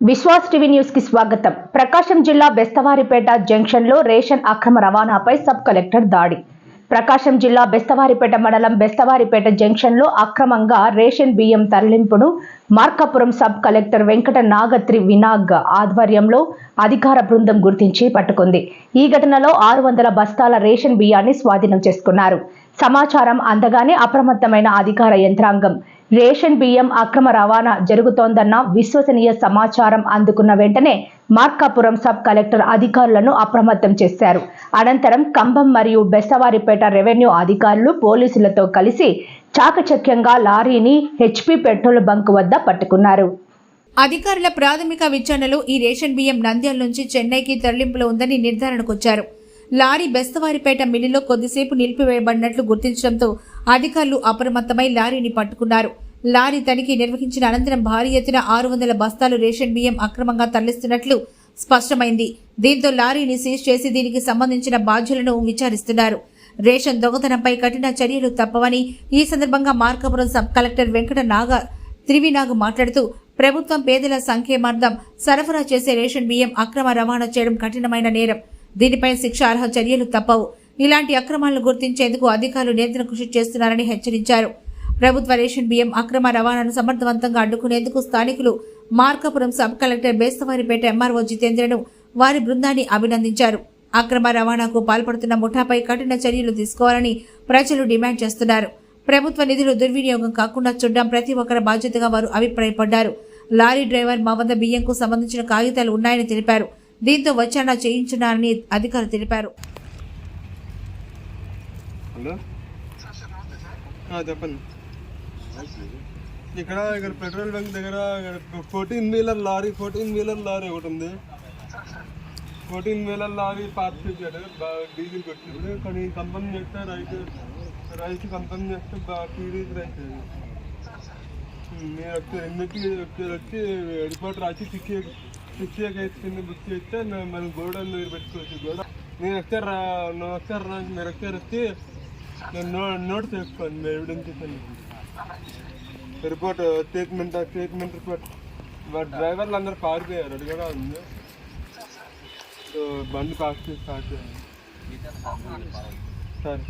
Vishwas TV news కి స్వాగతం. ప్రకాశం జిల్లా బెస్తవారిపేట జంక్షన్ లో రేషన్ అక్రమ రవాణాపై సబ్ కలెక్టర్ దాడి. ప్రకాశం జిల్లా బెస్తవారిపేట మండలం బెస్తవారిపేట జంక్షన్ లో అక్రమంగా రేషన్ బియ్యం తరలింపును మార్కాపురం సబ్ కలెక్టర్ వెంకట నాగత్రి వినాగ్ ఆధ్వర్యంలో అధికార బృందం గుర్తించి పట్టుకుంది. ఈ ఘటనలో 600 బస్తాల రేషన్ బియ్యాన్ని స్వాధీనం చేసుకున్నారు. సమాచారం అందగానే అప్రమత్తమైన అధికార యంత్రాంగం రేషన్ బియ్యం అక్రమ రవాణా జరుగుతోందన్న విశ్వసనీయ సమాచారం అందుకున్న వెంటనే మార్కాపురం సబ్ కలెక్టర్ అధికారులను అప్రమత్తం చేశారు. అనంతరం కంభం మరియు బెస్తవారిపేట రెవెన్యూ అధికారులు పోలీసులతో కలిసి చాకచక్యంగా లారీని హెచ్పీ పెట్రోల్ బంక్ వద్ద పట్టుకున్నారు. అధికారుల ప్రాథమిక విచారణలో ఈ రేషన్ బియ్యం నంద్యాల నుంచి చెన్నైకి తరలింపులో ఉందని నిర్ధారణకొచ్చారు. లారీ బెస్తవారిపేట మిల్లులో కొద్దిసేపు నిలిపివేయబడినట్లు గుర్తించడంతో అధికారులు అప్రమత్తమై లారీని పట్టుకున్నారు. లారీ తనిఖీ నిర్వహించిన అనంతరం భారీ ఎత్తున 600 బస్తాలు రేషన్ బియ్యం అక్రమంగా తరలిస్తున్నట్లు స్పష్టమైంది. దీంతో లారీని సీజ్ చేసి దీనికి సంబంధించిన బాధ్యులను విచారిస్తున్నారు. రేషన్ దొంగతనంపై కఠిన చర్యలు తప్పవని ఈ సందర్భంగా మార్కాపురం సబ్ కలెక్టర్ వెంకట త్రివినాగ్ మాట్లాడుతూ ప్రభుత్వం పేదల సంక్షేమార్థం సరఫరా చేసే రేషన్ బియ్యం అక్రమ రవాణా చేయడం కఠినమైన నేరం. దీనిపై శిక్షార్హ చర్యలు తప్పవు. ఇలాంటి అక్రమాలను గుర్తించేందుకు అధికారులు నిరంతరం కృషి చేస్తున్నారని హెచ్చరించారు. ప్రభుత్వ రేషన్ బియ్యం అక్రమ రవాణాను సమర్థవంతంగా అడ్డుకునేందుకు స్థానికులు Markapuram sub collector Bestavaripeta MRO జితేంద్రను వారి బృందాన్ని అభినందించారు. అక్రమ రవాణాకు పాల్పడుతున్న ముఠాపై కఠిన చర్యలు తీసుకోవాలని ప్రజలు డిమాండ్ చేస్తున్నారు. ప్రభుత్వ నిధులు దుర్వినియోగం కాకుండా చూడడం ప్రతి ఒక్కరి బాధ్యతగా వారు అభిప్రాయపడ్డారు. లారీ డ్రైవర్ మా వద్ద బియ్యంకు సంబంధించిన కాగితాలు ఉన్నాయని తెలిపారు. దీంతో విచారణ చేయించున్నారని అధికారులు తెలిపారు. ఇక్కడ పెట్రోల్ బంక్ దగ్గర 14 వీలర్ లారీ ఒకటి ఉంది. 14 వీలర్ లారీ పార్క్ చేశాడు, డీజిల్ కొట్టింది. కానీ కంపెనీ చేస్తే రైస్ కంపెనీ చేస్తే పీడీస్ రైస్. నేను ఒకసారి వచ్చి రిపోర్ట్ రాసి పిచ్చి వేసుకుని బుక్ చేస్తే మనం గోడౌన్ దగ్గర పెట్టుకోవచ్చు. నేను ఒకసారి మీరు ఒకసారి వచ్చి నేను నోట్ చేసుకోండి, ఎవిడెన్స్ ఇస్తాను. Report statement report. డ్రైవర్లు అందరూ పారిపోయారు, అది కూడా ఉంది. సో బండి పాస్ చేయాలి. సరే.